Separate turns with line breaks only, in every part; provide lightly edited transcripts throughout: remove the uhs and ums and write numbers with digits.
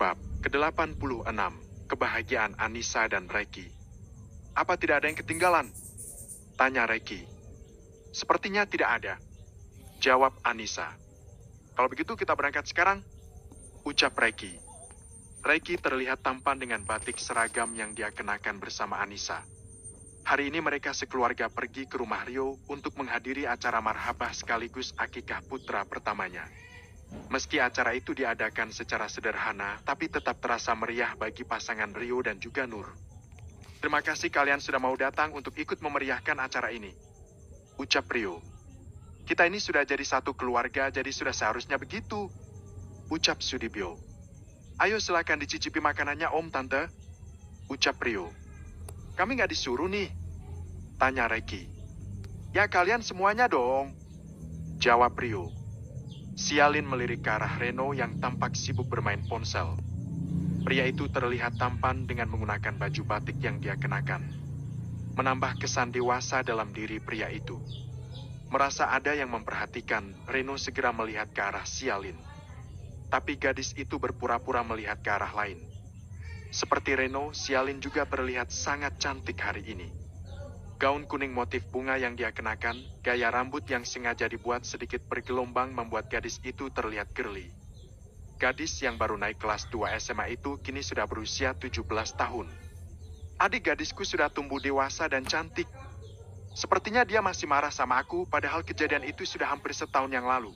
Bab ke-86, Kebahagiaan Anissa dan Reki. Apa tidak ada yang ketinggalan? Tanya Reki. Sepertinya tidak ada. Jawab Anissa. Kalau begitu kita berangkat sekarang? Ucap Reki. Reki terlihat tampan dengan batik seragam yang dia kenakan bersama Anissa. Hari ini mereka sekeluarga pergi ke rumah Rio untuk menghadiri acara marhabah sekaligus akikah putra pertamanya. Meski acara itu diadakan secara sederhana, tapi tetap terasa meriah bagi pasangan Rio dan juga Nur. Terima kasih kalian sudah mau datang untuk ikut memeriahkan acara ini. Ucap Rio. Kita ini sudah jadi satu keluarga, jadi sudah seharusnya begitu. Ucap Sudibyo. Ayo silakan dicicipi makanannya Om Tante. Ucap Rio. Kami nggak disuruh nih. Tanya Reki. Ya kalian semuanya dong. Jawab Rio. Sialin melirik ke arah Reno yang tampak sibuk bermain ponsel. Pria itu terlihat tampan dengan menggunakan baju batik yang dia kenakan. Menambah kesan dewasa dalam diri pria itu. Merasa ada yang memperhatikan, Reno segera melihat ke arah Sialin. Tapi gadis itu berpura-pura melihat ke arah lain. Seperti Reno, Sialin juga terlihat sangat cantik hari ini. Gaun kuning motif bunga yang dia kenakan, gaya rambut yang sengaja dibuat sedikit bergelombang membuat gadis itu terlihat girly. Gadis yang baru naik kelas 2 SMA itu kini sudah berusia 17 tahun. Adik gadisku sudah tumbuh dewasa dan cantik. Sepertinya dia masih marah sama aku, padahal kejadian itu sudah hampir setahun yang lalu.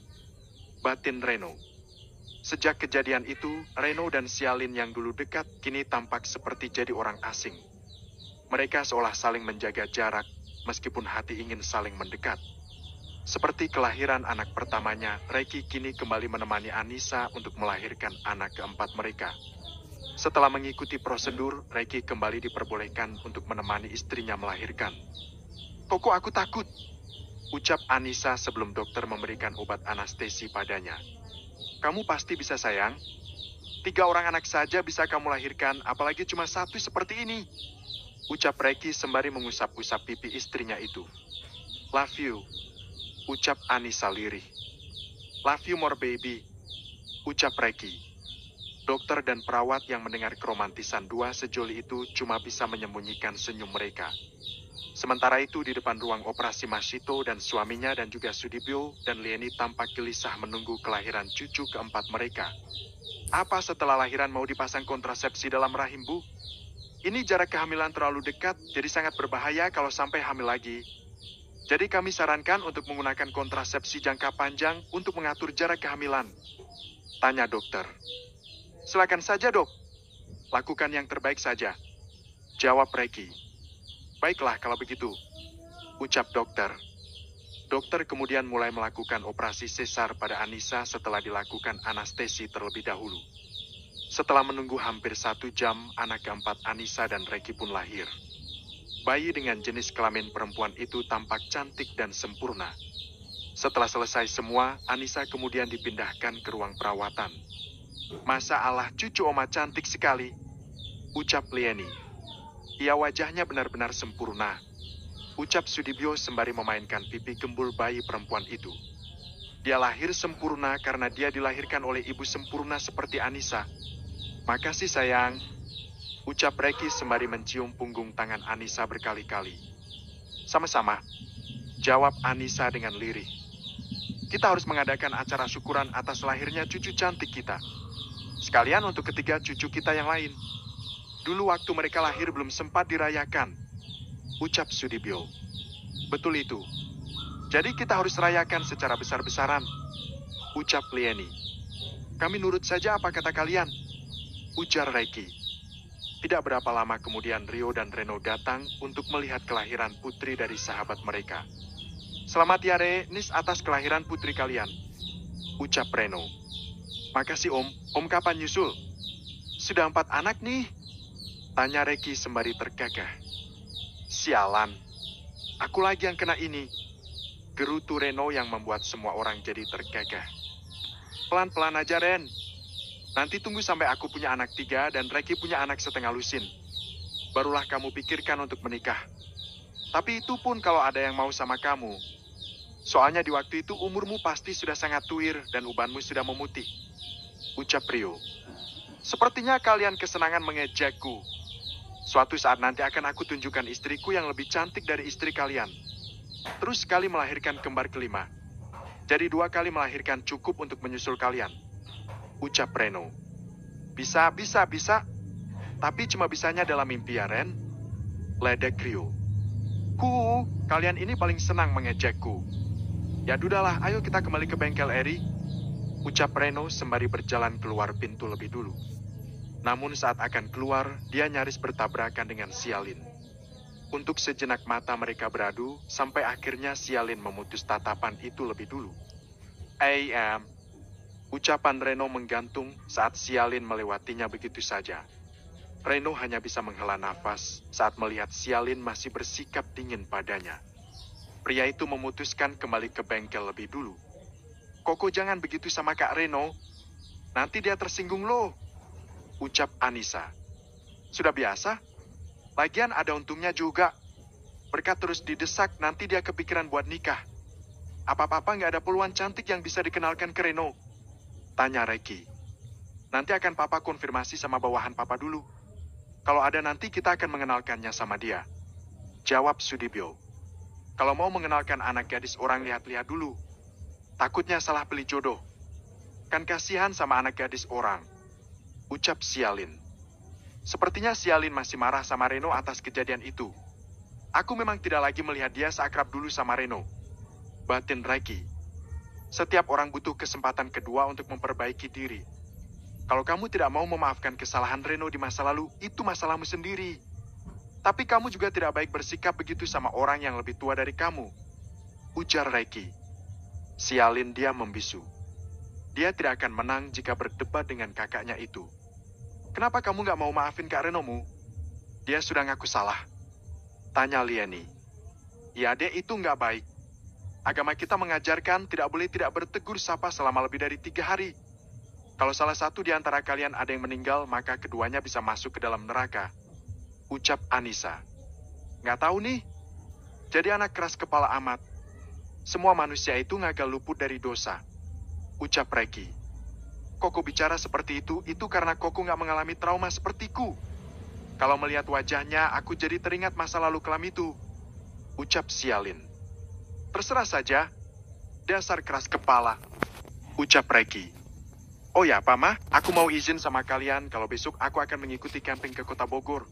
Batin Reno. Sejak kejadian itu, Reno dan Sialin yang dulu dekat kini tampak seperti jadi orang asing. Mereka seolah saling menjaga jarak, meskipun hati ingin saling mendekat. Seperti kelahiran anak pertamanya, Reki kini kembali menemani Anissa untuk melahirkan anak keempat mereka. Setelah mengikuti prosedur, Reki kembali diperbolehkan untuk menemani istrinya melahirkan. Kok aku takut? Ucap Anissa sebelum dokter memberikan obat anestesi padanya. Kamu pasti bisa sayang. 3 orang anak saja bisa kamu lahirkan, apalagi cuma 1 seperti ini. Ucap Reki sembari mengusap-usap pipi istrinya itu. Love you. Ucap Anissa lirih. Love you more baby. Ucap Reki. Dokter dan perawat yang mendengar keromantisan dua sejoli itu cuma bisa menyembunyikan senyum mereka. Sementara itu di depan ruang operasi Mashito dan suaminya dan juga Sudibyo dan Lieni tampak gelisah menunggu kelahiran cucu keempat mereka. Apa setelah lahiran mau dipasang kontrasepsi dalam rahim, Bu? Ini jarak kehamilan terlalu dekat, jadi sangat berbahaya kalau sampai hamil lagi. Jadi kami sarankan untuk menggunakan kontrasepsi jangka panjang untuk mengatur jarak kehamilan. Tanya dokter. Silakan saja, Dok. Lakukan yang terbaik saja. Jawab Reki. Baiklah kalau begitu. Ucap dokter. Dokter kemudian mulai melakukan operasi sesar pada Anissa setelah dilakukan anestesi terlebih dahulu. Setelah menunggu hampir 1 jam, anak keempat Anissa dan Reki pun lahir. Bayi dengan jenis kelamin perempuan itu tampak cantik dan sempurna. Setelah selesai semua, Anissa kemudian dipindahkan ke ruang perawatan. Masa Allah, cucu Oma cantik sekali, ucap Lieni. Ia wajahnya benar-benar sempurna, ucap Sudibyo sembari memainkan pipi gembul bayi perempuan itu. Dia lahir sempurna karena dia dilahirkan oleh ibu sempurna seperti Anissa. Makasih sayang, ucap Reki sembari mencium punggung tangan Anissa berkali-kali. Sama-sama, jawab Anissa dengan lirih. Kita harus mengadakan acara syukuran atas lahirnya cucu cantik kita. Sekalian untuk ketiga cucu kita yang lain. Dulu waktu mereka lahir belum sempat dirayakan, ucap Sudibyo. Betul itu. Jadi kita harus rayakan secara besar-besaran, ucap Lieni. Kami nurut saja apa kata kalian, ujar Reki. Tidak berapa lama kemudian Rio dan Reno datang untuk melihat kelahiran putri dari sahabat mereka. Selamat ya Re, Nis atas kelahiran putri kalian, ucap Reno. Makasih Om, Om kapan nyusul? Sudah 4 anak nih, tanya Reki sembari tergagah. Sialan, aku lagi yang kena ini, gerutu Reno yang membuat semua orang jadi tergagah. Pelan-pelan aja Ren. Nanti tunggu sampai aku punya anak 3 dan Reki punya anak setengah lusin. Barulah kamu pikirkan untuk menikah. Tapi itu pun kalau ada yang mau sama kamu. Soalnya di waktu itu umurmu pasti sudah sangat tuir dan ubanmu sudah memutih. Ucap Rio. Sepertinya kalian kesenangan mengejekku. Suatu saat nanti akan aku tunjukkan istriku yang lebih cantik dari istri kalian. Terus sekali melahirkan kembar kelima. Jadi 2 kali melahirkan cukup untuk menyusul kalian. Ucap Reno. Bisa. Tapi cuma bisanya dalam mimpi ya, Ren. Ledek Rio. Kalian ini paling senang mengejekku. Ya dudahlah, ayo kita kembali ke bengkel Eri. Ucap Reno sembari berjalan keluar pintu lebih dulu. Namun saat akan keluar, dia nyaris bertabrakan dengan Sialin. Untuk sejenak mata mereka beradu, sampai akhirnya Sialin memutus tatapan itu lebih dulu. Ucapan Reno menggantung saat Sialin melewatinya begitu saja. Reno hanya bisa menghela nafas saat melihat Sialin masih bersikap dingin padanya. Pria itu memutuskan kembali ke bengkel lebih dulu. Koko jangan begitu sama Kak Reno. Nanti dia tersinggung loh. Ucap Anissa. Sudah biasa. Lagian ada untungnya juga. Berkat terus didesak nanti dia kepikiran buat nikah. Apa-apa nggak ada peluang cantik yang bisa dikenalkan ke Reno? Tanya Reki. Nanti akan papa konfirmasi sama bawahan papa dulu. Kalau ada nanti kita akan mengenalkannya sama dia. Jawab Sudibyo. Kalau mau mengenalkan anak gadis orang lihat-lihat dulu. Takutnya salah pilih jodoh. Kan kasihan sama anak gadis orang. Ucap Sialin. Sepertinya Sialin masih marah sama Reno atas kejadian itu. Aku memang tidak lagi melihat dia seakrab dulu sama Reno. Batin Reki. Setiap orang butuh kesempatan kedua untuk memperbaiki diri. Kalau kamu tidak mau memaafkan kesalahan Reno di masa lalu, itu masalahmu sendiri. Tapi kamu juga tidak baik bersikap begitu sama orang yang lebih tua dari kamu. Ujar Reki. Sialin dia membisu. Dia tidak akan menang jika berdebat dengan kakaknya itu. Kenapa kamu gak mau maafin Kak Renomu? Dia sudah ngaku salah. Tanya Lieni. Ya, dia itu gak baik. Agama kita mengajarkan tidak boleh tidak bertegur sapa selama lebih dari 3 hari. Kalau salah satu di antara kalian ada yang meninggal, maka keduanya bisa masuk ke dalam neraka. Ucap Anissa. Gak tahu nih. Jadi anak keras kepala amat. Semua manusia itu gagal luput dari dosa. Ucap Reki. Koko bicara seperti itu karena Koko gak mengalami trauma sepertiku. Kalau melihat wajahnya, aku jadi teringat masa lalu kelam itu. Ucap Sialin. Terserah saja. Dasar keras kepala. Ucap Reki. Oh ya, Pama, aku mau izin sama kalian kalau besok aku akan mengikuti camping ke kota Bogor.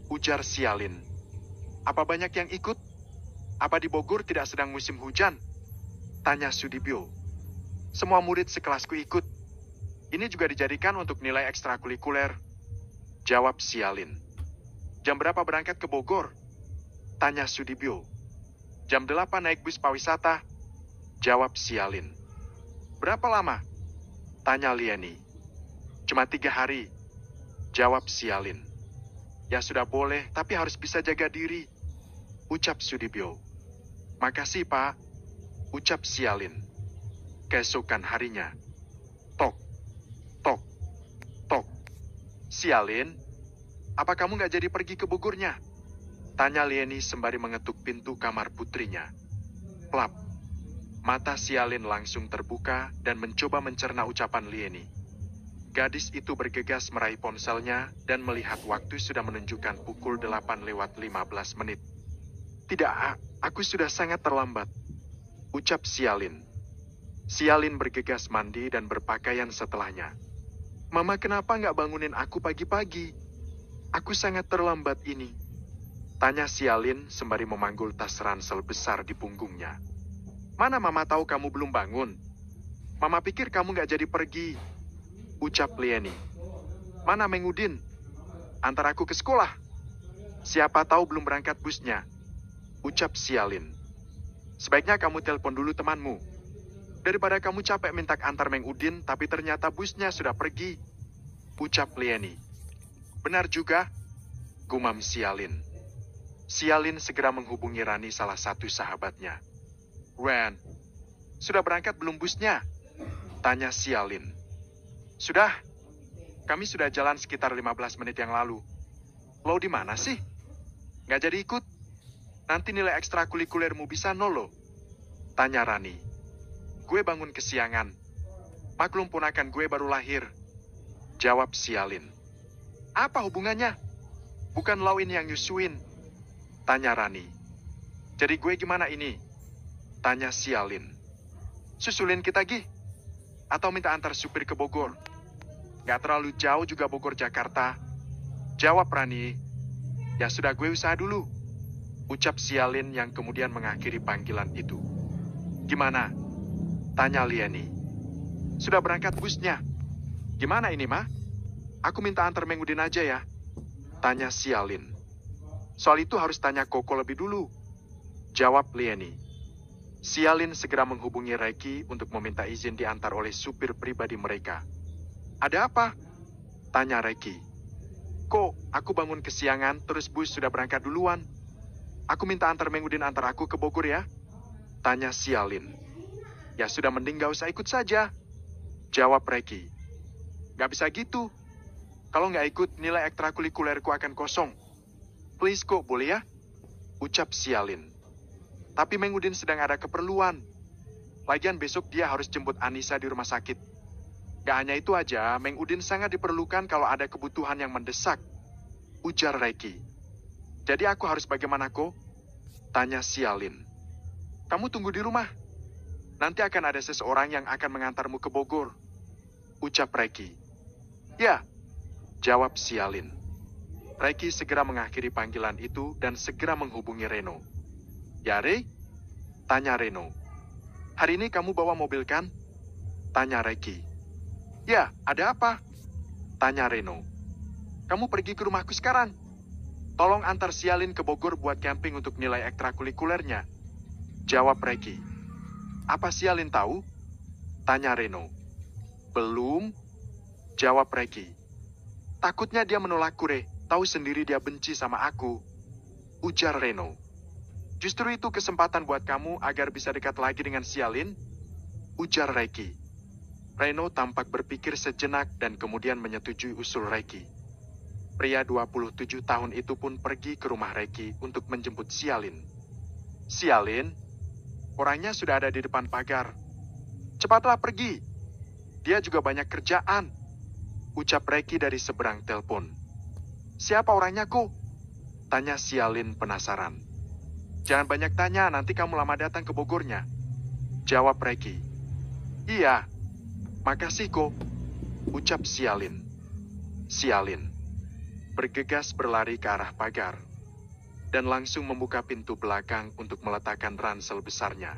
Ujar Sialin. Apa banyak yang ikut? Apa di Bogor tidak sedang musim hujan? Tanya Sudibyo. Semua murid sekelasku ikut. Ini juga dijadikan untuk nilai ekstrakurikuler. Jawab Sialin. Jam berapa berangkat ke Bogor? Tanya Sudibyo. Jam 8 naik bus pariwisata. Jawab Sialin. Berapa lama? Tanya Lieni. Cuma 3 hari. Jawab Sialin. Ya sudah boleh, tapi harus bisa jaga diri. Ucap Sudibyo. Makasih, Pak. Ucap Sialin. Keesokan harinya. Tok. Tok. Tok. Sialin, apa kamu gak jadi pergi ke Bogornya? Tanya Lieni sembari mengetuk pintu kamar putrinya. Plap. Mata Sialin langsung terbuka dan mencoba mencerna ucapan Lieni. Gadis itu bergegas meraih ponselnya dan melihat waktu sudah menunjukkan pukul 8:15. Tidak, aku sudah sangat terlambat. Ucap Sialin. Sialin bergegas mandi dan berpakaian setelahnya. Mama kenapa nggak bangunin aku pagi-pagi? Aku sangat terlambat ini. Tanya Sialin sembari memanggul tas ransel besar di punggungnya. Mana Mama tahu kamu belum bangun? Mama pikir kamu nggak jadi pergi. Ucap Lieni. Mana Meng Udin? Antar aku ke sekolah. Siapa tahu belum berangkat busnya. Ucap Sialin. Sebaiknya kamu telepon dulu temanmu. Daripada kamu capek minta antar Meng Udin, tapi ternyata busnya sudah pergi. Ucap Lieni. Benar juga, gumam Sialin. Sialin segera menghubungi Rani salah satu sahabatnya. Ren, sudah berangkat belum busnya? Tanya Sialin. Sudah, kami sudah jalan sekitar 15 menit yang lalu. Lo di mana sih? Nggak jadi ikut? Nanti nilai ekstrakurikulermu bisa 0 loh. Tanya Rani. Gue bangun kesiangan. Maklum ponakan gue baru lahir. Jawab Sialin. Apa hubungannya? Bukan lo ini yang nyusuin. Tanya Rani. Jadi gue gimana ini? Tanya Sialin. Susulin kita Gi? Atau minta antar supir ke Bogor? Gak terlalu jauh juga Bogor Jakarta. Jawab Rani. Ya sudah gue usaha dulu. Ucap Sialin yang kemudian mengakhiri panggilan itu. Gimana? Tanya Lieni. Sudah berangkat busnya. Gimana ini, Ma? Aku minta antar Mengudin aja ya. Tanya Sialin. Soal itu harus tanya Koko lebih dulu. Jawab Lieni. Sialin segera menghubungi Reiki untuk meminta izin diantar oleh supir pribadi mereka. Ada apa? Tanya Reiki. Kok, aku bangun kesiangan terus bus sudah berangkat duluan. Aku minta antar Mengudin antar aku ke Bogor ya. Tanya Sialin. Ya sudah mending gak usah ikut saja. Jawab Reiki. Gak bisa gitu. Kalau gak ikut nilai ekstrakurikulerku akan kosong. Please kok boleh ya? Ucap Sialin. Tapi Mengudin sedang ada keperluan. Lagian besok dia harus jemput Anissa di rumah sakit. Gak hanya itu aja, Mengudin sangat diperlukan kalau ada kebutuhan yang mendesak. Ujar Reiki. Jadi aku harus bagaimana kok? Tanya Sialin. Kamu tunggu di rumah. Nanti akan ada seseorang yang akan mengantarmu ke Bogor. Ucap Reiki. Ya, jawab Sialin. Reiki segera mengakhiri panggilan itu dan segera menghubungi Reno. Ya, Re? Tanya Reno. Hari ini kamu bawa mobil kan? Tanya Reiki. Ya, ada apa? Tanya Reno. Kamu pergi ke rumahku sekarang. Tolong antar Sialin ke Bogor buat camping untuk nilai ekstrakurikulernya. Jawab Reiki. Apa Sialin tahu? Tanya Reno. Belum. Jawab Reiki. Takutnya dia menolakku, Re. Tahu sendiri dia benci sama aku. Ujar Reno. Justru itu kesempatan buat kamu agar bisa dekat lagi dengan Sialin. Ujar Reiki. Reno tampak berpikir sejenak dan kemudian menyetujui usul Reiki. Pria 27 tahun itu pun pergi ke rumah Reiki untuk menjemput Sialin. Sialin, orangnya sudah ada di depan pagar. Cepatlah pergi. Dia juga banyak kerjaan. Ucap Reiki dari seberang telepon. Siapa orangnya kok? Tanya Sialin penasaran. Jangan banyak tanya, nanti kamu lama datang ke Bogornya. Jawab Reiki. Iya. Makasih kok. Ucap Sialin. Sialin bergegas berlari ke arah pagar, dan langsung membuka pintu belakang untuk meletakkan ransel besarnya.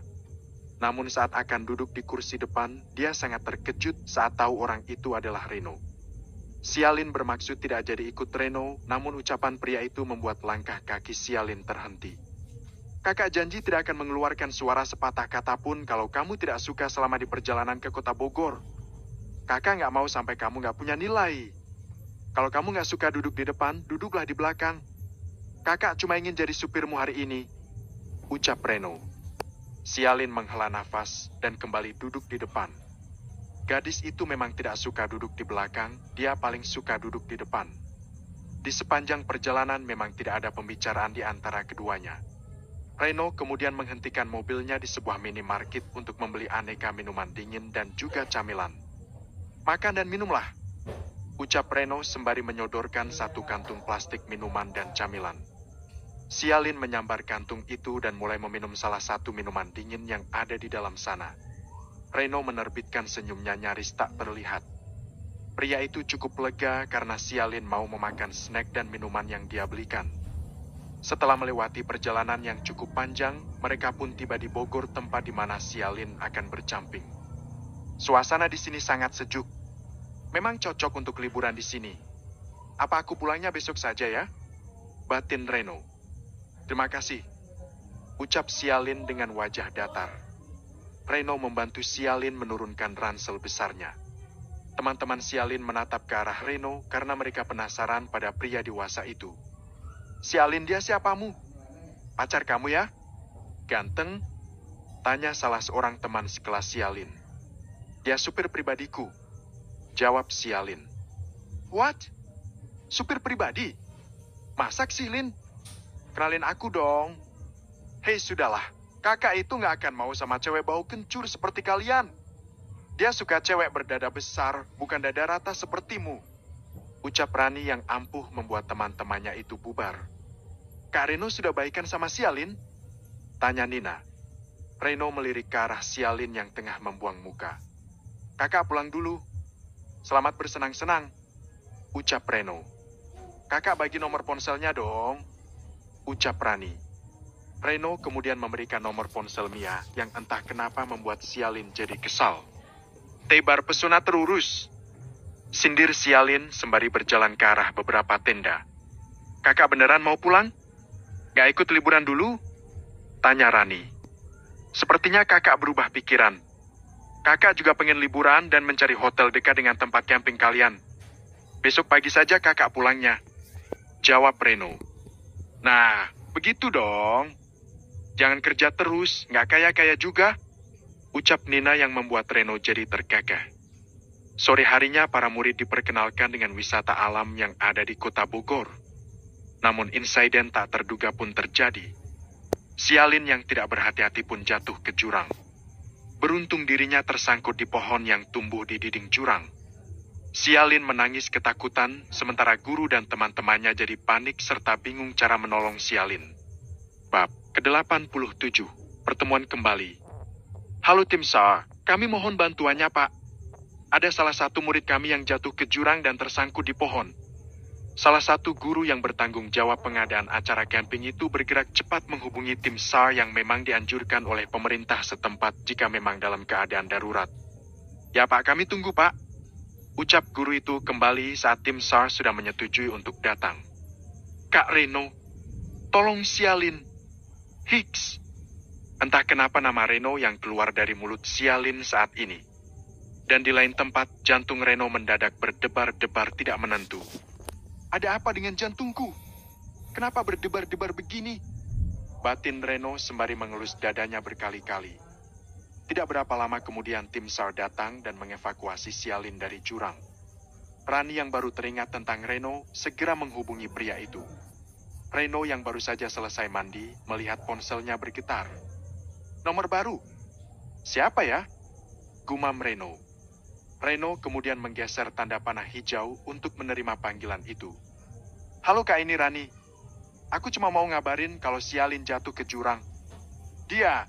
Namun saat akan duduk di kursi depan, dia sangat terkejut saat tahu orang itu adalah Reno. Sialin bermaksud tidak jadi ikut Reno, namun ucapan pria itu membuat langkah kaki Sialin terhenti. Kakak janji tidak akan mengeluarkan suara sepatah kata pun kalau kamu tidak suka selama di perjalanan ke kota Bogor. Kakak nggak mau sampai kamu nggak punya nilai. Kalau kamu nggak suka duduk di depan, duduklah di belakang. Kakak cuma ingin jadi supirmu hari ini. Ucap Reno. Sialin menghela nafas dan kembali duduk di depan. Gadis itu memang tidak suka duduk di belakang, dia paling suka duduk di depan. Di sepanjang perjalanan memang tidak ada pembicaraan di antara keduanya. Reno kemudian menghentikan mobilnya di sebuah minimarket untuk membeli aneka minuman dingin dan juga camilan. Makan dan minumlah. Ucap Reno sembari menyodorkan satu kantung plastik minuman dan camilan. Sialin menyambar kantung itu dan mulai meminum salah satu minuman dingin yang ada di dalam sana. Reno menerbitkan senyumnya nyaris tak terlihat. Pria itu cukup lega karena Sialin mau memakan snack dan minuman yang dia belikan. Setelah melewati perjalanan yang cukup panjang, mereka pun tiba di Bogor, tempat di mana Sialin akan bercamping. Suasana di sini sangat sejuk. Memang cocok untuk liburan di sini. Apa aku pulangnya besok saja ya? Batin Reno. Terima kasih. Ucap Sialin dengan wajah datar. Reno membantu Sialin menurunkan ransel besarnya. Teman-teman Sialin menatap ke arah Reno karena mereka penasaran pada pria dewasa itu. Sialin, dia siapamu? Pacar kamu ya? Ganteng? Tanya salah seorang teman sekelas Sialin. Dia supir pribadiku. Jawab Sialin. What? Supir pribadi? Masak sih, Lin? Kenalin aku dong. Hei, sudahlah. Kakak itu nggak akan mau sama cewek bau kencur seperti kalian. Dia suka cewek berdada besar, bukan dada rata sepertimu. Ucap Rani yang ampuh membuat teman-temannya itu bubar. Kak Reno sudah baikan sama Sialin? Tanya Nina. Reno melirik ke arah Sialin yang tengah membuang muka. Kakak pulang dulu. Selamat bersenang-senang. Ucap Reno. Kakak bagi nomor ponselnya dong. Ucap Rani. Reno kemudian memberikan nomor ponsel Mia yang entah kenapa membuat Sialin jadi kesal. Tebar pesona terurus. Sindir Sialin sembari berjalan ke arah beberapa tenda. Kakak beneran mau pulang? Gak ikut liburan dulu? Tanya Rani. Sepertinya kakak berubah pikiran. Kakak juga pengen liburan dan mencari hotel dekat dengan tempat camping kalian. Besok pagi saja kakak pulangnya. Jawab Reno. Nah, begitu dong. Jangan kerja terus, gak kaya-kaya juga. Ucap Nina yang membuat Reno jadi tergagah. Sore harinya para murid diperkenalkan dengan wisata alam yang ada di kota Bogor. Namun insiden tak terduga pun terjadi. Sialin yang tidak berhati-hati pun jatuh ke jurang. Beruntung dirinya tersangkut di pohon yang tumbuh di dinding jurang. Sialin menangis ketakutan, sementara guru dan teman-temannya jadi panik serta bingung cara menolong Sialin. Bab ke-87, pertemuan kembali. Halo tim SAR, kami mohon bantuannya Pak. Ada salah satu murid kami yang jatuh ke jurang dan tersangkut di pohon. Salah satu guru yang bertanggung jawab pengadaan acara camping itu bergerak cepat menghubungi tim SAR yang memang dianjurkan oleh pemerintah setempat jika memang dalam keadaan darurat. Ya Pak, kami tunggu Pak. Ucap guru itu kembali saat tim SAR sudah menyetujui untuk datang. Kak Reno, tolong Sialin. Hicks. Entah kenapa nama Reno yang keluar dari mulut Sialin saat ini. Dan di lain tempat, jantung Reno mendadak berdebar-debar tidak menentu. Ada apa dengan jantungku? Kenapa berdebar-debar begini? Batin Reno sembari mengelus dadanya berkali-kali. Tidak berapa lama kemudian tim SAR datang dan mengevakuasi Sialin dari jurang. Rani yang baru teringat tentang Reno segera menghubungi pria itu. Reno yang baru saja selesai mandi melihat ponselnya bergetar. Nomor baru. Siapa ya? Gumam Reno. Reno kemudian menggeser tanda panah hijau untuk menerima panggilan itu. Halo Kak, ini Rani. Aku cuma mau ngabarin kalau Sialin jatuh ke jurang. Dia.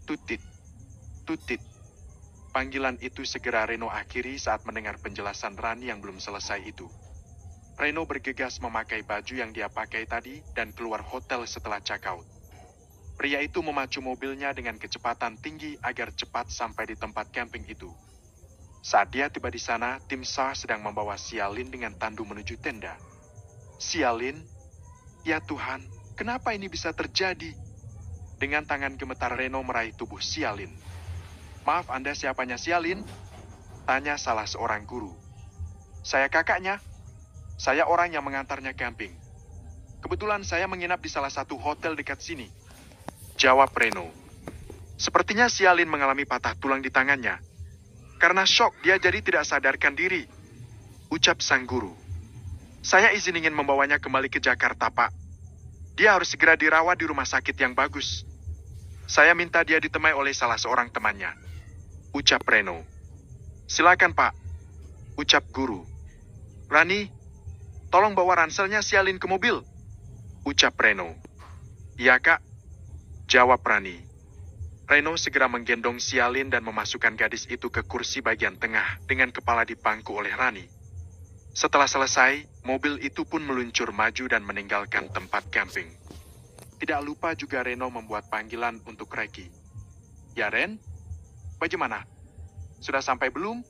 Tutit. Tutit. Panggilan itu segera Reno akhiri saat mendengar penjelasan Rani yang belum selesai itu. Reno bergegas memakai baju yang dia pakai tadi dan keluar hotel setelah check out. Pria itu memacu mobilnya dengan kecepatan tinggi agar cepat sampai di tempat camping itu. Saat dia tiba di sana, tim SAR sedang membawa Sialin dengan tandu menuju tenda. Sialin? Ya Tuhan, kenapa ini bisa terjadi? Dengan tangan gemetar Reno meraih tubuh Sialin. Maaf, Anda siapanya Sialin? Tanya salah seorang guru. Saya kakaknya. Saya orang yang mengantarnya camping. Kebetulan saya menginap di salah satu hotel dekat sini. Jawab Reno. Sepertinya Sialin mengalami patah tulang di tangannya. Karena shock, dia jadi tidak sadarkan diri. Ucap sang guru. Saya izin ingin membawanya kembali ke Jakarta, Pak. Dia harus segera dirawat di rumah sakit yang bagus. Saya minta dia ditemai oleh salah seorang temannya. Ucap Reno. Silakan, Pak. Ucap guru. Rani, tolong bawa ranselnya Sialin ke mobil. Ucap Reno. Iya, Kak. Jawab Rani. Reno segera menggendong Sialin dan memasukkan gadis itu ke kursi bagian tengah dengan kepala dipangku oleh Rani. Setelah selesai, mobil itu pun meluncur maju dan meninggalkan tempat camping. Tidak lupa juga Reno membuat panggilan untuk Reki. Ya Ren, bagaimana? Sudah sampai belum?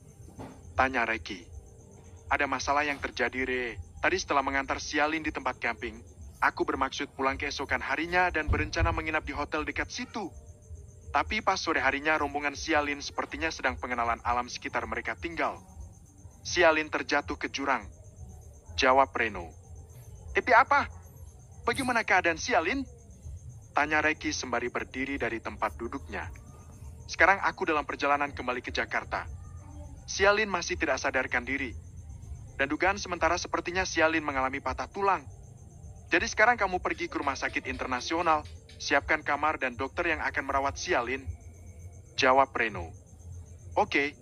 Tanya Reki. Ada masalah yang terjadi, Re. Tadi setelah mengantar Sialin di tempat camping, aku bermaksud pulang keesokan harinya dan berencana menginap di hotel dekat situ. Tapi pas sore harinya rombongan Sialin sepertinya sedang pengenalan alam sekitar mereka tinggal. Sialin terjatuh ke jurang. Jawab Reno. Tapi apa? Bagaimana keadaan Sialin? Tanya Reki sembari berdiri dari tempat duduknya. Sekarang aku dalam perjalanan kembali ke Jakarta. Sialin masih tidak sadarkan diri. Dan dugaan sementara sepertinya Sialin mengalami patah tulang. Jadi sekarang kamu pergi ke rumah sakit internasional. Siapkan kamar dan dokter yang akan merawat Sialin. Jawab Reno. Oke,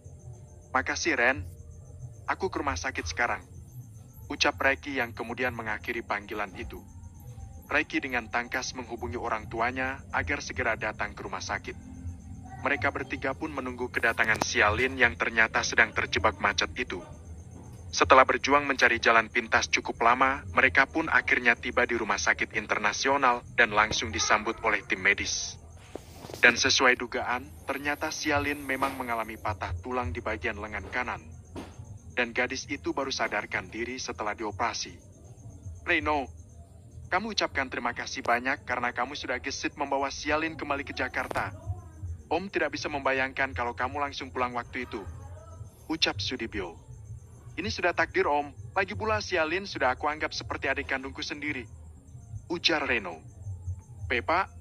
Makasih, Ren. Aku ke rumah sakit sekarang. Ucap Reiki yang kemudian mengakhiri panggilan itu. Reiki dengan tangkas menghubungi orang tuanya agar segera datang ke rumah sakit. Mereka bertiga pun menunggu kedatangan Sialin yang ternyata sedang terjebak macet itu. Setelah berjuang mencari jalan pintas cukup lama, mereka pun akhirnya tiba di rumah sakit internasional dan langsung disambut oleh tim medis. Dan sesuai dugaan, ternyata Sialin memang mengalami patah tulang di bagian lengan kanan. Dan gadis itu baru sadarkan diri setelah dioperasi. Reno, kamu ucapkan terima kasih banyak karena kamu sudah gesit membawa Sialin kembali ke Jakarta. Om tidak bisa membayangkan kalau kamu langsung pulang waktu itu. Ucap Sudibyo. Ini sudah takdir Om, lagi pula Sialin sudah aku anggap seperti adik kandungku sendiri. Ujar Reno. Pepa,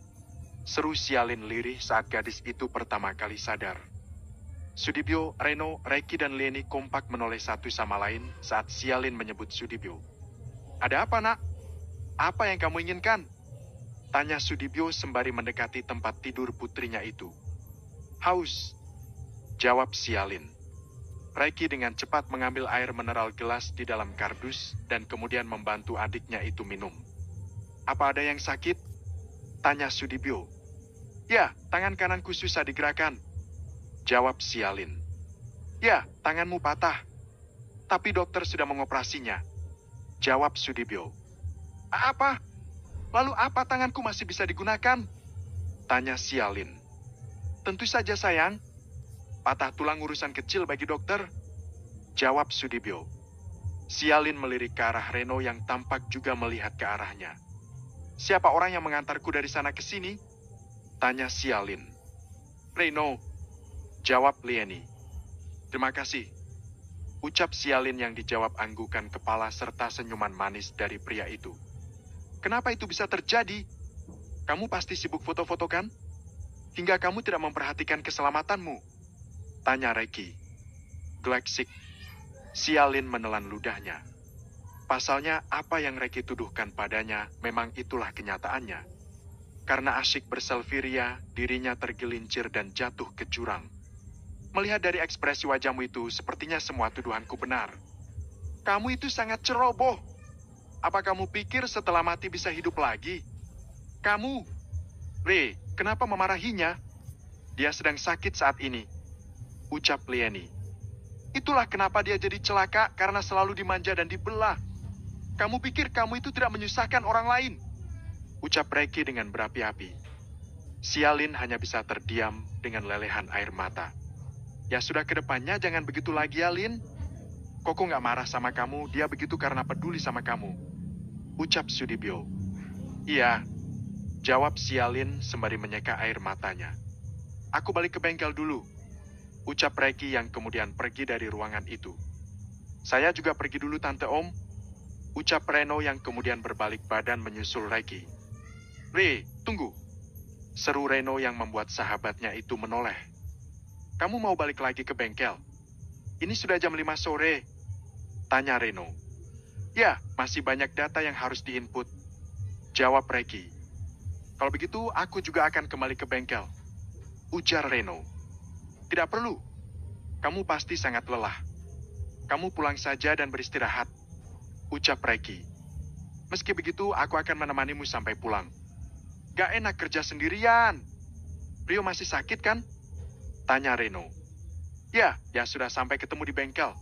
seru Sialin lirih saat gadis itu pertama kali sadar. Sudibyo, Reno, Reiki dan Leni kompak menoleh satu sama lain saat Sialin menyebut Sudibyo. Ada apa, nak? Apa yang kamu inginkan? Tanya Sudibyo sembari mendekati tempat tidur putrinya itu. Haus, jawab Sialin. Reiki dengan cepat mengambil air mineral gelas di dalam kardus dan kemudian membantu adiknya itu minum. Apa ada yang sakit? Tanya Sudibyo. Ya, tangan kananku susah digerakkan. Jawab Sialin. Ya, tanganmu patah. Tapi dokter sudah mengoperasinya. Jawab Sudibyo. Apa? Lalu apa tanganku masih bisa digunakan? Tanya Sialin. Tentu saja sayang. Patah tulang urusan kecil bagi dokter. Jawab Sudibyo. Sialin melirik ke arah Reno yang tampak juga melihat ke arahnya. Siapa orang yang mengantarku dari sana ke sini? Tanya Sialin. Reno. Jawab Leni. Terima kasih. Ucap Sialin yang dijawab anggukan kepala serta senyuman manis dari pria itu. Kenapa itu bisa terjadi? Kamu pasti sibuk foto-foto kan? Hingga kamu tidak memperhatikan keselamatanmu. Tanya Reiki. Gleksik. Sialin menelan ludahnya. Pasalnya apa yang Reiki tuduhkan padanya memang itulah kenyataannya. Karena asyik berselfie ria, dirinya tergelincir dan jatuh ke jurang. Melihat dari ekspresi wajahmu itu, sepertinya semua tuduhanku benar. Kamu itu sangat ceroboh. Apa kamu pikir setelah mati bisa hidup lagi? Kamu, Re, kenapa memarahinya? Dia sedang sakit saat ini. Ucap Leni. Itulah kenapa dia jadi celaka karena selalu dimanja dan dibelah. Kamu pikir kamu itu tidak menyusahkan orang lain? Ucap Reiki dengan berapi-api. Sialin hanya bisa terdiam dengan lelehan air mata. Ya sudah, kedepannya jangan begitu lagi ya, Lin. Koko nggak marah sama kamu, dia begitu karena peduli sama kamu. Ucap Sudibyo. Iya, jawab Sialin sembari menyeka air matanya. Aku balik ke bengkel dulu. Ucap Reiki yang kemudian pergi dari ruangan itu. Saya juga pergi dulu Tante Om. Ucap Reno yang kemudian berbalik badan menyusul Reiki. Re, tunggu. Seru Reno yang membuat sahabatnya itu menoleh. Kamu mau balik lagi ke bengkel? Ini sudah jam 5 sore. Tanya Reno. Ya, masih banyak data yang harus diinput. Jawab Reiki. Kalau begitu, aku juga akan kembali ke bengkel. Ujar Reno. Tidak perlu. Kamu pasti sangat lelah. Kamu pulang saja dan beristirahat. Ucap Reiki. Meski begitu, aku akan menemanimu sampai pulang. Gak enak kerja sendirian. Rio masih sakit kan? Tanya Reno. Ya sudah sampai ketemu di bengkel.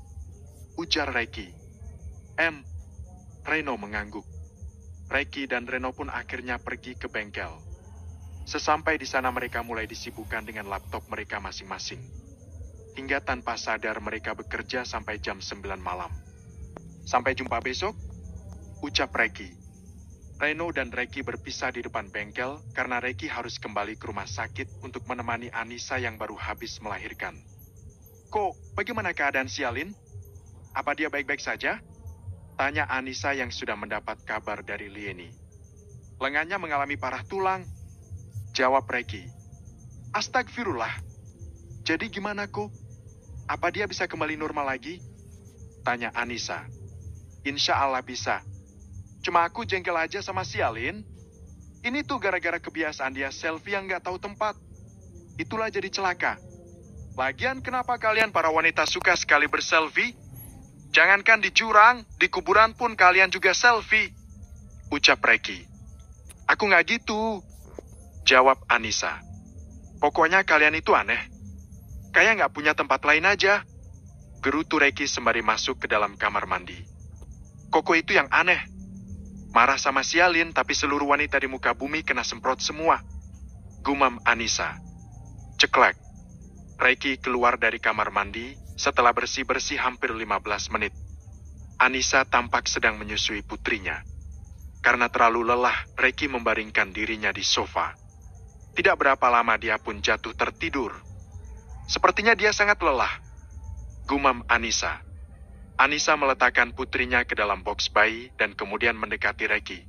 Ujar Reiki. Reno mengangguk. Reiki dan Reno pun akhirnya pergi ke bengkel. Sesampai di sana mereka mulai disibukkan dengan laptop mereka masing-masing. Hingga tanpa sadar mereka bekerja sampai jam 9 malam. Sampai jumpa besok, ucap Reiki. Reno dan Reiki berpisah di depan bengkel karena Reiki harus kembali ke rumah sakit untuk menemani Anissa yang baru habis melahirkan. Kok, bagaimana keadaan Sialin? Apa dia baik-baik saja? Tanya Anissa yang sudah mendapat kabar dari Leni. Lengannya mengalami parah tulang. Jawab Reiki. Astagfirullah. Jadi gimana kok? Apa dia bisa kembali normal lagi? Tanya Anissa. Insya Allah bisa. Cuma aku jengkel aja sama Sialin. Ini tuh gara-gara kebiasaan dia selfie yang nggak tahu tempat. Itulah jadi celaka. Lagian kenapa kalian para wanita suka sekali berselfie? Jangankan di jurang, di kuburan pun kalian juga selfie. Ucap Reki. Aku nggak gitu. Jawab Anissa. Pokoknya kalian itu aneh. Kayak nggak punya tempat lain aja. Gerutu Reki sembari masuk ke dalam kamar mandi. Koko itu yang aneh. Marah sama Sialin, tapi seluruh wanita di muka bumi kena semprot semua. Gumam Anissa. Ceklek. Reki keluar dari kamar mandi setelah bersih-bersih hampir 15 menit. Anissa tampak sedang menyusui putrinya. Karena terlalu lelah, Reki membaringkan dirinya di sofa. Tidak berapa lama dia pun jatuh tertidur. Sepertinya dia sangat lelah. Gumam Anissa. Anissa meletakkan putrinya ke dalam box bayi dan kemudian mendekati Reki.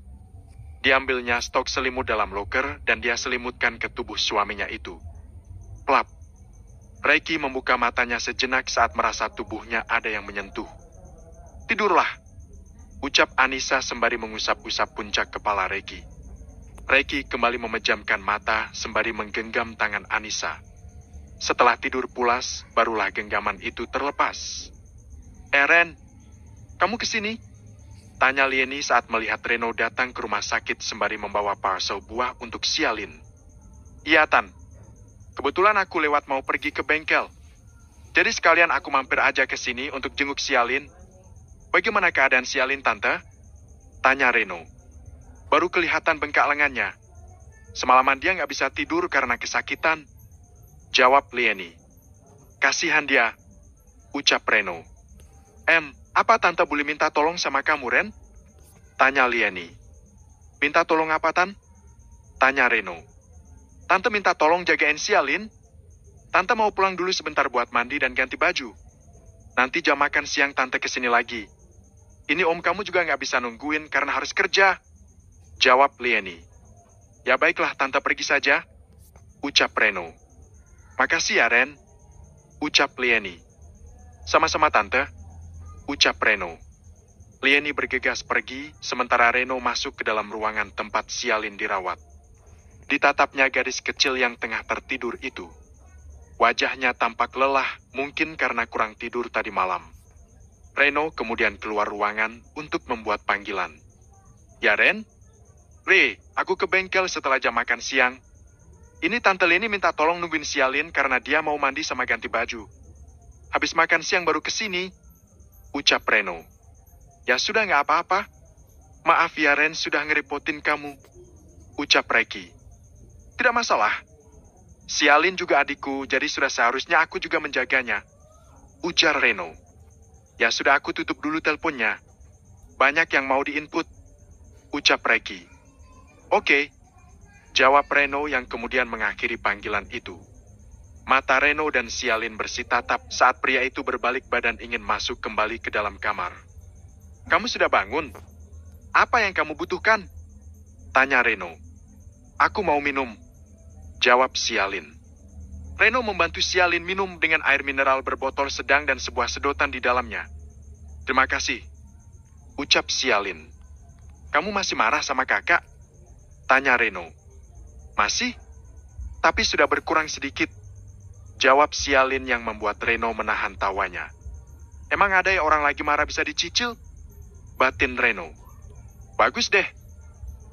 Diambilnya stok selimut dalam loker dan dia selimutkan ke tubuh suaminya itu. Plap. Reki membuka matanya sejenak saat merasa tubuhnya ada yang menyentuh. Tidurlah, ucap Anissa sembari mengusap-usap puncak kepala Reki. Reki kembali memejamkan mata sembari menggenggam tangan Anissa. Setelah tidur pulas, barulah genggaman itu terlepas. Ren, kamu kesini? Tanya Lieni saat melihat Reno datang ke rumah sakit sembari membawa parcel buah untuk Sialin. Iya, Tan. Kebetulan aku lewat mau pergi ke bengkel. Jadi sekalian aku mampir aja ke sini untuk jenguk Sialin. Bagaimana keadaan Sialin, Tante? Tanya Reno. Baru kelihatan bengkak lengannya. Semalaman dia nggak bisa tidur karena kesakitan. Jawab Lieni. Kasihan dia, ucap Reno. Apa Tante boleh minta tolong sama kamu, Ren? Tanya Lieni. Minta tolong apa, Tan? Tanya Reno. Tante minta tolong jagain Sialin. Tante mau pulang dulu sebentar buat mandi dan ganti baju. Nanti jam makan siang Tante kesini lagi. Ini om kamu juga nggak bisa nungguin karena harus kerja. Jawab Lieni. Ya baiklah Tante pergi saja. Ucap Reno. Makasih ya Ren. Ucap Lieni. Sama-sama Tante. Ucap Reno. Lieni bergegas pergi, sementara Reno masuk ke dalam ruangan tempat Sialin dirawat. Ditatapnya gadis kecil yang tengah tertidur itu. Wajahnya tampak lelah, mungkin karena kurang tidur tadi malam. Reno kemudian keluar ruangan untuk membuat panggilan. Ya Ren? Re, aku ke bengkel setelah jam makan siang. Ini Tante Leni minta tolong nungguin Sialin karena dia mau mandi sama ganti baju. Habis makan siang baru kesini. Ucap Reno. Ya sudah nggak apa-apa. Maaf ya Ren sudah ngerepotin kamu. Ucap Reki. Tidak masalah. Sialin juga adikku, jadi sudah seharusnya aku juga menjaganya. Ujar Reno. Ya sudah aku tutup dulu teleponnya. Banyak yang mau diinput. Ucap Reki. Oke. Jawab Reno yang kemudian mengakhiri panggilan itu. Mata Reno dan Sialin bersitatap saat pria itu berbalik badan ingin masuk kembali ke dalam kamar. Kamu sudah bangun? Apa yang kamu butuhkan? Tanya Reno. Aku mau minum. Jawab Sialin. Reno membantu Sialin minum dengan air mineral berbotol sedang dan sebuah sedotan di dalamnya. Terima kasih. Ucap Sialin. Kamu masih marah sama kakak? Tanya Reno. Masih? Tapi sudah berkurang sedikit. Jawab Sialin yang membuat Reno menahan tawanya. Emang ada ya orang lagi marah bisa dicicil? Batin Reno. Bagus deh.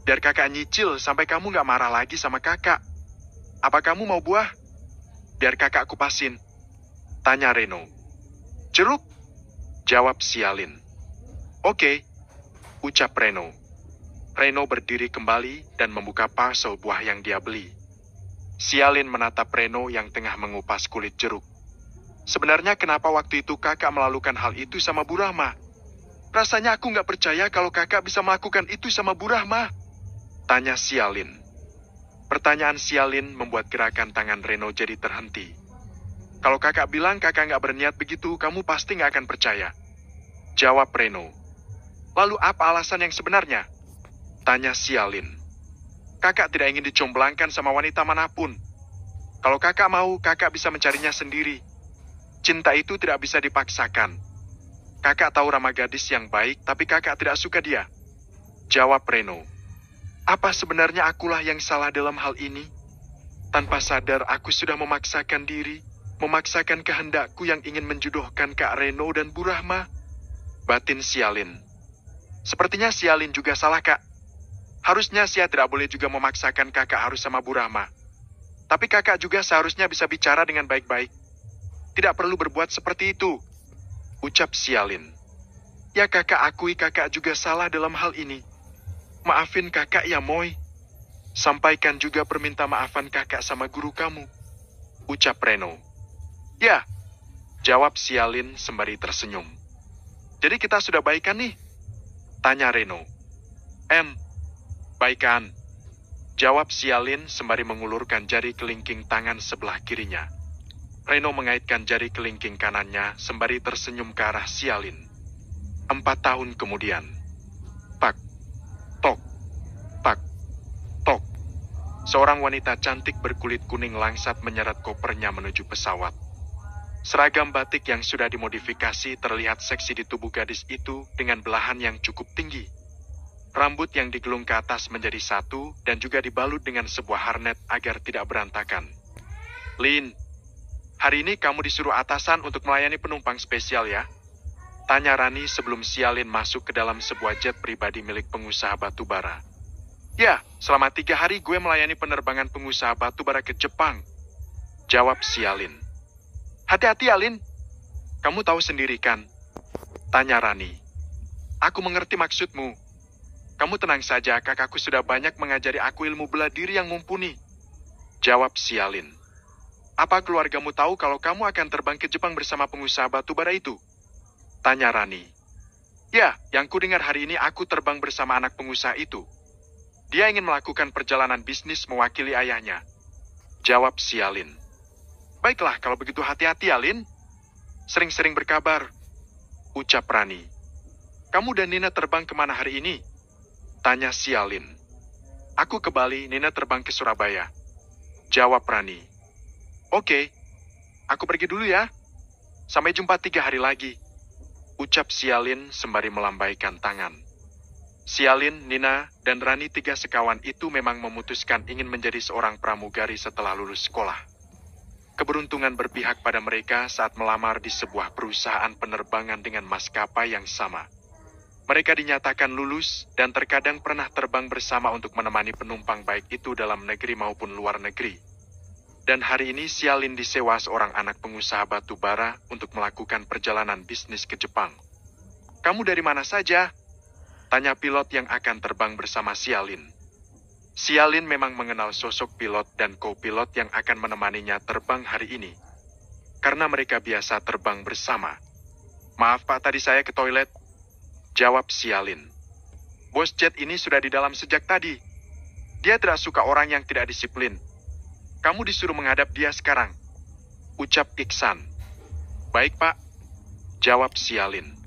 Biar kakak nyicil sampai kamu gak marah lagi sama kakak. Apa kamu mau buah? Biar kakak kupasin. Tanya Reno. Jeruk? Jawab Sialin. Oke. Ucap Reno. Reno berdiri kembali dan membuka parcel buah yang dia beli. Sialin menatap Reno yang tengah mengupas kulit jeruk. Sebenarnya kenapa waktu itu kakak melakukan hal itu sama Bu Rahma? Rasanya aku nggak percaya kalau kakak bisa melakukan itu sama Bu Rahma. Tanya Sialin. Pertanyaan Sialin membuat gerakan tangan Reno jadi terhenti. Kalau kakak bilang kakak nggak berniat begitu, kamu pasti nggak akan percaya. Jawab Reno. Lalu apa alasan yang sebenarnya? Tanya Sialin. Kakak tidak ingin dicomblangkan sama wanita manapun. Kalau kakak mau, kakak bisa mencarinya sendiri. Cinta itu tidak bisa dipaksakan. Kakak tahu Rama gadis yang baik, tapi kakak tidak suka dia. Jawab Reno. Apa sebenarnya akulah yang salah dalam hal ini? Tanpa sadar aku sudah memaksakan diri, Memaksakan kehendakku yang ingin menjodohkan Kak Reno dan Bu Rahma. Batin Sialin. Sepertinya Sialin juga salah, Kak. Harusnya Sia tidak boleh juga memaksakan kakak harus sama Bu Rahma. Tapi kakak juga seharusnya bisa bicara dengan baik-baik. Tidak perlu berbuat seperti itu. Ucap Sialin. Ya kakak akui kakak juga salah dalam hal ini. Maafin kakak ya Moy. Sampaikan juga perminta maafan kakak sama guru kamu. Ucap Reno. Ya. Jawab Sialin sembari tersenyum. Jadi kita sudah baikan nih? Tanya Reno. Baikan. Jawab Sialin sembari mengulurkan jari kelingking tangan sebelah kirinya. Reno mengaitkan jari kelingking kanannya sembari tersenyum ke arah Sialin. 4 tahun kemudian. Tak, tok, tak, tok. Seorang wanita cantik berkulit kuning langsat menyeret kopernya menuju pesawat. Seragam batik yang sudah dimodifikasi terlihat seksi di tubuh gadis itu dengan belahan yang cukup tinggi. Rambut yang digelung ke atas menjadi satu dan juga dibalut dengan sebuah harnet agar tidak berantakan. Lin, hari ini kamu disuruh atasan untuk melayani penumpang spesial ya? Tanya Rani sebelum Sialin masuk ke dalam sebuah jet pribadi milik pengusaha batubara. Ya, selama 3 hari gue melayani penerbangan pengusaha batubara ke Jepang. Jawab Sialin. Hati-hati Alin, kamu tahu sendiri kan? Tanya Rani. Aku mengerti maksudmu. Kamu tenang saja, kakakku sudah banyak mengajari aku ilmu bela diri yang mumpuni. Jawab Sialin. Apa keluargamu tahu kalau kamu akan terbang ke Jepang bersama pengusaha batubara itu? Tanya Rani. Ya, yang kudengar hari ini aku terbang bersama anak pengusaha itu. Dia ingin melakukan perjalanan bisnis mewakili ayahnya. Jawab Sialin. Baiklah, kalau begitu hati-hati Alin. Sering-sering berkabar. Ucap Rani. Kamu dan Nina terbang kemana hari ini? Tanya Sialin. Aku ke Bali, Nina terbang ke Surabaya. Jawab Rani. Oke, aku pergi dulu ya. Sampai jumpa 3 hari lagi. Ucap Sialin sembari melambaikan tangan. Sialin, Nina, dan Rani 3 sekawan itu memang memutuskan ingin menjadi seorang pramugari setelah lulus sekolah. Keberuntungan berpihak pada mereka saat melamar di sebuah perusahaan penerbangan dengan maskapai yang sama. Mereka dinyatakan lulus dan terkadang pernah terbang bersama untuk menemani penumpang baik itu dalam negeri maupun luar negeri. Dan hari ini Sialin disewa seorang anak pengusaha batu bara untuk melakukan perjalanan bisnis ke Jepang. Kamu dari mana saja? Tanya pilot yang akan terbang bersama Sialin. Sialin memang mengenal sosok pilot dan co-pilot yang akan menemaninya terbang hari ini. Karena mereka biasa terbang bersama. Maaf Pak, tadi saya ke toilet. Jawab Sialin. Bos jet ini sudah di dalam sejak tadi. Dia tidak suka orang yang tidak disiplin. Kamu disuruh menghadap dia sekarang. Ucap Iksan. Baik Pak. Jawab Sialin.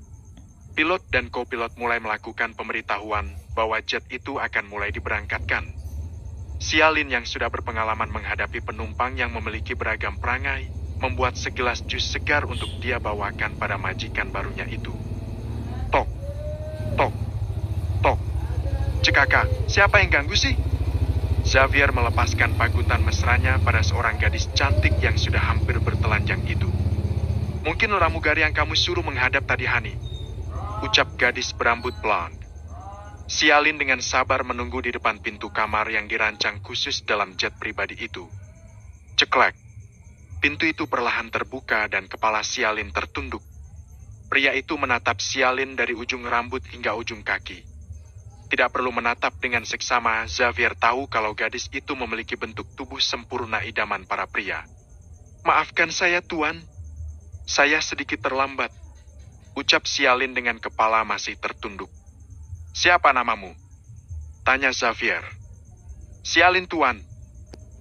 Pilot dan co-pilot mulai melakukan pemberitahuan bahwa jet itu akan mulai diberangkatkan. Sialin yang sudah berpengalaman menghadapi penumpang yang memiliki beragam perangai, membuat segelas jus segar untuk dia bawakan pada majikan barunya itu. Tok, tok, tok. Cekaka, siapa yang ganggu sih? Xavier melepaskan pagutan mesranya pada seorang gadis cantik yang sudah hampir bertelanjang itu. Mungkin pramugari yang kamu suruh menghadap tadi Hani. Ucap gadis berambut blond. Sialin dengan sabar menunggu di depan pintu kamar yang dirancang khusus dalam jet pribadi itu. Ceklek. Pintu itu perlahan terbuka dan kepala Sialin tertunduk. Pria itu menatap Sialin dari ujung rambut hingga ujung kaki. Tidak perlu menatap dengan seksama, Xavier tahu kalau gadis itu memiliki bentuk tubuh sempurna idaman para pria. Maafkan saya, Tuan. Saya sedikit terlambat. Ucap Sialin dengan kepala masih tertunduk. Siapa namamu? Tanya Xavier. Sialin, Tuan.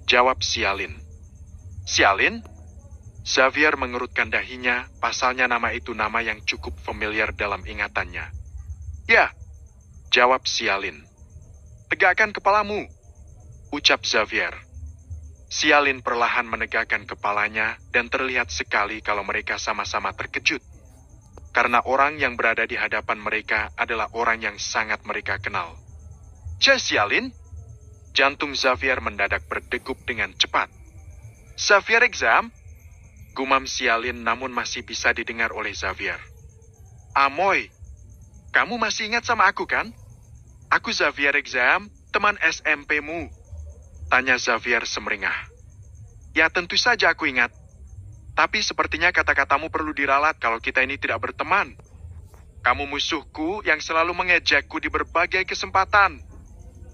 Jawab Sialin. Sialin? Xavier mengerutkan dahinya, pasalnya nama itu nama yang cukup familiar dalam ingatannya. Ya, jawab Sialin. Tegakkan kepalamu. Ucap Xavier. Sialin perlahan menegakkan kepalanya dan terlihat sekali kalau mereka sama-sama terkejut. Karena orang yang berada di hadapan mereka adalah orang yang sangat mereka kenal. Sialin? Jantung Xavier mendadak berdegup dengan cepat. Xavier exam? Gumam Sialin namun masih bisa didengar oleh Xavier. Amoy, kamu masih ingat sama aku kan? Aku Xavier Exam, teman SMP-mu. Tanya Xavier semeringah. Ya tentu saja aku ingat. Tapi sepertinya kata-katamu perlu diralat kalau kita ini tidak berteman. Kamu musuhku yang selalu mengejekku di berbagai kesempatan.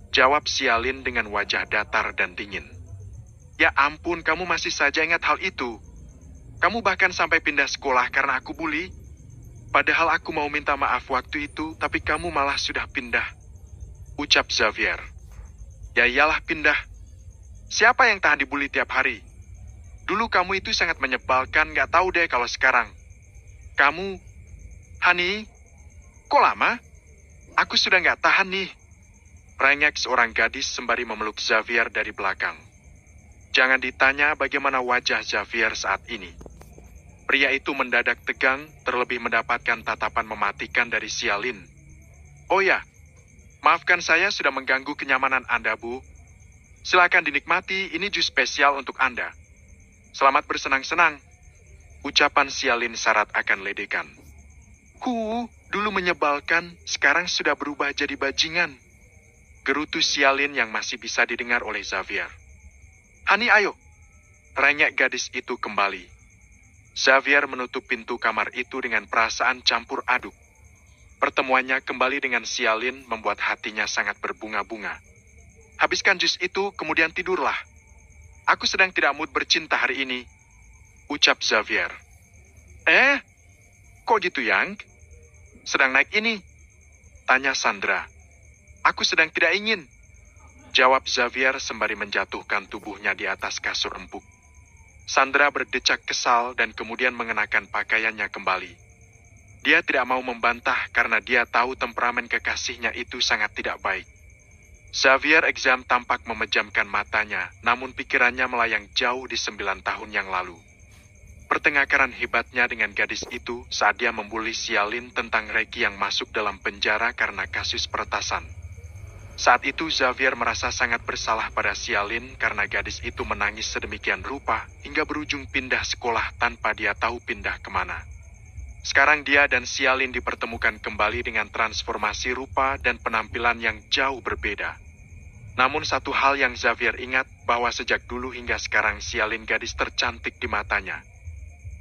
Jawab Sialin dengan wajah datar dan dingin. Ya ampun, kamu masih saja ingat hal itu. Kamu bahkan sampai pindah sekolah karena aku bully. Padahal aku mau minta maaf waktu itu, tapi kamu malah sudah pindah. Ucap Xavier. Ya iyalah pindah. Siapa yang tahan dibully tiap hari? Dulu kamu itu sangat menyebalkan, gak tahu deh kalau sekarang. Kamu, Hani, kok lama? Aku sudah gak tahan nih. Rengek seorang gadis sembari memeluk Xavier dari belakang. Jangan ditanya bagaimana wajah Xavier saat ini. Pria itu mendadak tegang, terlebih mendapatkan tatapan mematikan dari Sialin. Oh ya, maafkan saya sudah mengganggu kenyamanan Anda, Bu. Silakan dinikmati, ini jus spesial untuk Anda. Selamat bersenang-senang. Ucapan Sialin syarat akan ledekan. Dulu menyebalkan, sekarang sudah berubah jadi bajingan. Gerutu Sialin yang masih bisa didengar oleh Xavier. Hani, ayo. Rengek gadis itu kembali. Xavier menutup pintu kamar itu dengan perasaan campur aduk. Pertemuannya kembali dengan Sialin membuat hatinya sangat berbunga-bunga. Habiskan jus itu, kemudian tidurlah. Aku sedang tidak mood bercinta hari ini. Ucap Xavier. Kok gitu, Yang? Sedang naik ini? Tanya Sandra. Aku sedang tidak ingin. Jawab Xavier sembari menjatuhkan tubuhnya di atas kasur empuk. Sandra berdecak kesal dan kemudian mengenakan pakaiannya kembali. Dia tidak mau membantah karena dia tahu temperamen kekasihnya itu sangat tidak baik. Xavier Exam tampak memejamkan matanya, namun pikirannya melayang jauh di 9 tahun yang lalu. Pertengkaran hebatnya dengan gadis itu saat dia membuli Sialin tentang Reki yang masuk dalam penjara karena kasus peretasan. Saat itu Xavier merasa sangat bersalah pada Sialin karena gadis itu menangis sedemikian rupa hingga berujung pindah sekolah tanpa dia tahu pindah kemana. Sekarang dia dan Sialin dipertemukan kembali dengan transformasi rupa dan penampilan yang jauh berbeda. Namun satu hal yang Xavier ingat bahwa sejak dulu hingga sekarang Sialin gadis tercantik di matanya.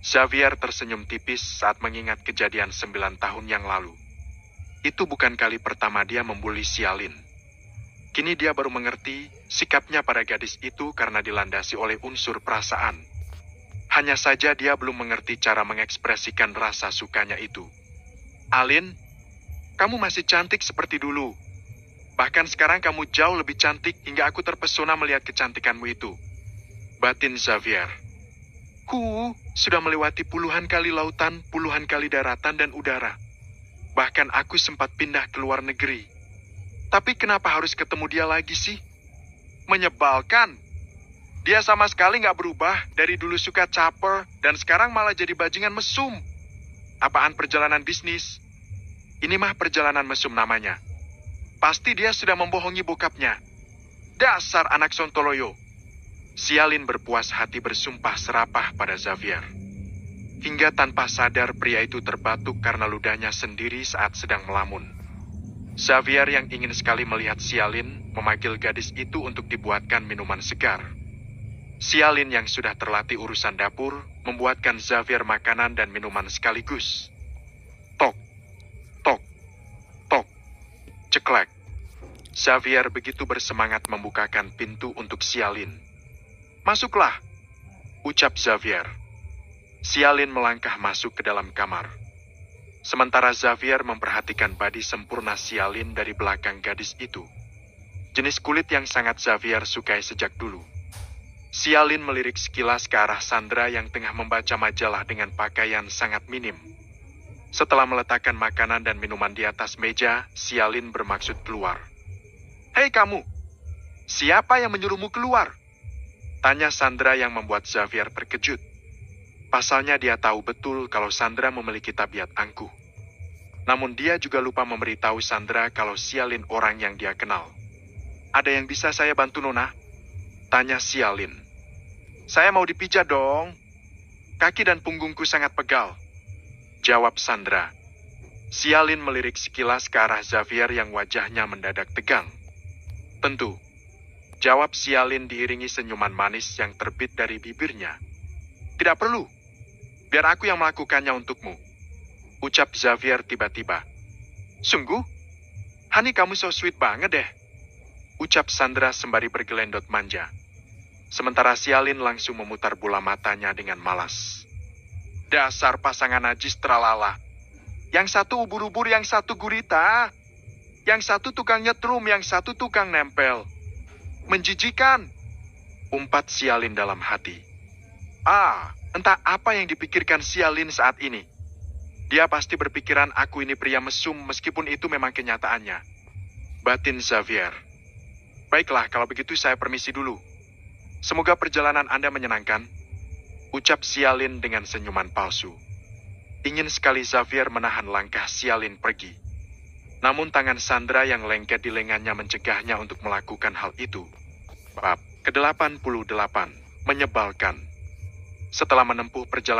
Xavier tersenyum tipis saat mengingat kejadian 9 tahun yang lalu. Itu bukan kali pertama dia membuli Sialin. Kini dia baru mengerti sikapnya pada gadis itu karena dilandasi oleh unsur perasaan. Hanya saja dia belum mengerti cara mengekspresikan rasa sukanya itu. Alin, kamu masih cantik seperti dulu. Bahkan sekarang kamu jauh lebih cantik hingga aku terpesona melihat kecantikanmu itu. Batin Xavier. Sudah melewati puluhan kali lautan, puluhan kali daratan dan udara. Bahkan aku sempat pindah ke luar negeri. Tapi kenapa harus ketemu dia lagi sih? Menyebalkan. Dia sama sekali nggak berubah dari dulu suka caper dan sekarang malah jadi bajingan mesum. Apaan perjalanan bisnis? Ini mah perjalanan mesum namanya. Pasti dia sudah membohongi bokapnya. Dasar anak sontoloyo. Sialin berpuas hati bersumpah serapah pada Xavier. Hingga tanpa sadar pria itu terbatuk karena ludahnya sendiri saat sedang melamun. Xavier yang ingin sekali melihat Sialin memanggil gadis itu untuk dibuatkan minuman segar. Sialin yang sudah terlatih urusan dapur membuatkan Xavier makanan dan minuman sekaligus. Tok, tok, tok, ceklek. Xavier begitu bersemangat membukakan pintu untuk Sialin. Masuklah, ucap Xavier. Sialin melangkah masuk ke dalam kamar. Sementara Xavier memperhatikan badi sempurna Sialin dari belakang gadis itu. Jenis kulit yang sangat Xavier sukai sejak dulu. Sialin melirik sekilas ke arah Sandra yang tengah membaca majalah dengan pakaian sangat minim. Setelah meletakkan makanan dan minuman di atas meja, Sialin bermaksud keluar. Hei kamu, siapa yang menyuruhmu keluar? Tanya Sandra yang membuat Xavier terkejut. Pasalnya dia tahu betul kalau Sandra memiliki tabiat angkuh. Namun dia juga lupa memberitahu Sandra kalau Sialin orang yang dia kenal. Ada yang bisa saya bantu, Nona? Tanya Sialin. Saya mau dipijat dong. Kaki dan punggungku sangat pegal. Jawab Sandra. Sialin melirik sekilas ke arah Xavier yang wajahnya mendadak tegang. Tentu. Jawab Sialin diiringi senyuman manis yang terbit dari bibirnya. Tidak perlu. Biar aku yang melakukannya untukmu. Ucap Xavier tiba-tiba. Sungguh? Hani, kamu so sweet banget deh. Ucap Sandra sembari bergelendot manja. Sementara Sialin langsung memutar bola matanya dengan malas. Dasar pasangan najis tralala. Yang satu ubur-ubur, yang satu gurita. Yang satu tukang nyetrum, yang satu tukang nempel. Menjijikan. Umpat Sialin dalam hati. Entah apa yang dipikirkan Sialin saat ini. Dia pasti berpikiran aku ini pria mesum meskipun itu memang kenyataannya. Batin Xavier. Baiklah, kalau begitu saya permisi dulu. Semoga perjalanan Anda menyenangkan. Ucap Sialin dengan senyuman palsu. Ingin sekali Xavier menahan langkah Sialin pergi. Namun tangan Sandra yang lengket di lengannya mencegahnya untuk melakukan hal itu. Bab ke-88. Menyebalkan. Setelah menempuh perjalanan